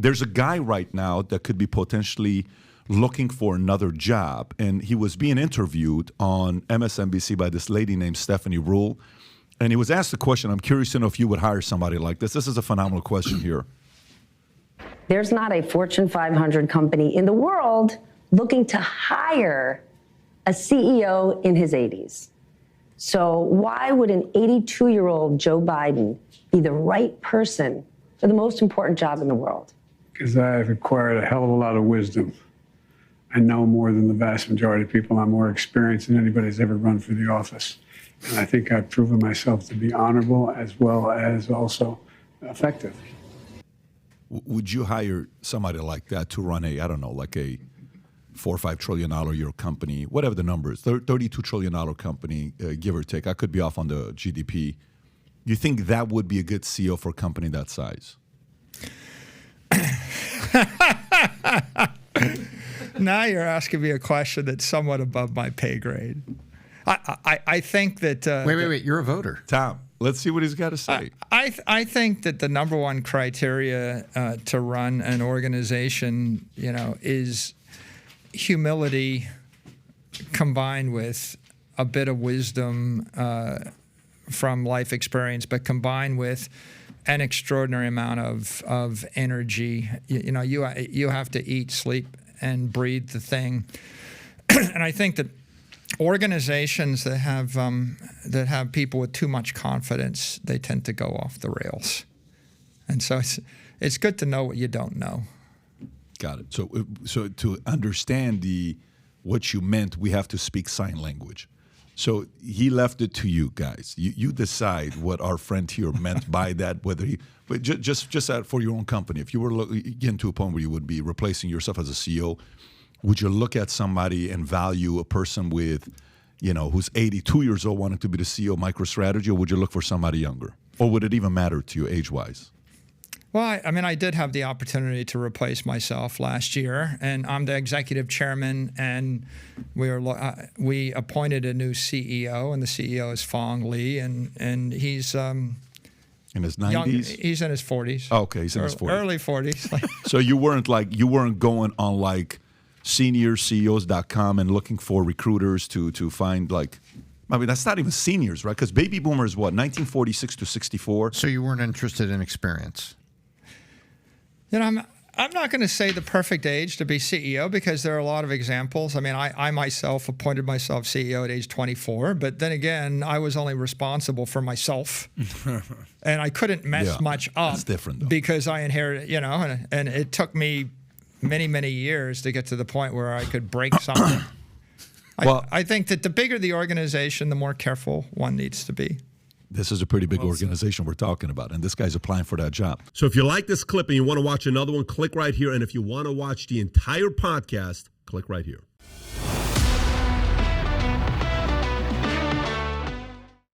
there's a guy right now that could be potentially looking for another job, and he was being interviewed on MSNBC by this lady named Stephanie Rule, and he was asked the question, I'm curious to know if you would hire somebody like this. This is a phenomenal question here. There's not a Fortune 500 company in the world looking to hire a CEO in his 80s. So why would an 82-year-old Joe Biden be the right person for the most important job in the world? Because I've acquired a hell of a lot of wisdom. I know more than the vast majority of people. I'm more experienced than anybody's ever run for the office. And I think I've proven myself to be honorable as well as also effective. Would you hire somebody like that to run a, I don't know, like a $4 or $5 trillion a year company, whatever the number is, $32 trillion company, give or take? I could be off on the GDP. You think that would be a good CEO for a company that size? Now you're asking me a question that's somewhat above my pay grade. I think that... Wait. You're a voter. Tom, let's see what he's got to say. I think that the number one criteria to run an organization, is humility combined with a bit of wisdom from life experience, but combined with an extraordinary amount of energy. You have to eat, sleep, and breathe the thing. And I think that organizations that have people with too much confidence, they tend to go off the rails. And so it's good to know what you don't know. Got it. So to understand what you meant, we have to speak sign language. So he left it to you guys. You decide what our friend here meant by that. But just for your own company, if you were getting to a point where you would be replacing yourself as a CEO, would you look at somebody and value a person with, who's 82 years old wanting to be the CEO of MicroStrategy, or would you look for somebody younger? Or would it even matter to you age-wise? Well, I did have the opportunity to replace myself last year, and I'm the executive chairman, and we appointed a new CEO, and the CEO is Fong Lee, and he's in his 90s? He's in his 40s. Oh, okay, he's in his 40s. Early 40s. So you weren't going on like seniorceos.com and looking for recruiters to find that's not even seniors, right? Because baby boomers, 1946 to 64? So you weren't interested in experience? I'm not going to say the perfect age to be CEO because there are a lot of examples. I myself appointed myself CEO at age 24, but then again, I was only responsible for myself, and I couldn't mess much up. That's different, though. Because I inherited, and it took me many, many years to get to the point where I could break something. I think that the bigger the organization, the more careful one needs to be. This is a pretty big organization we're talking about, and this guy's applying for that job. So if you like this clip and you want to watch another one, click right here. And if you want to watch the entire podcast, click right here.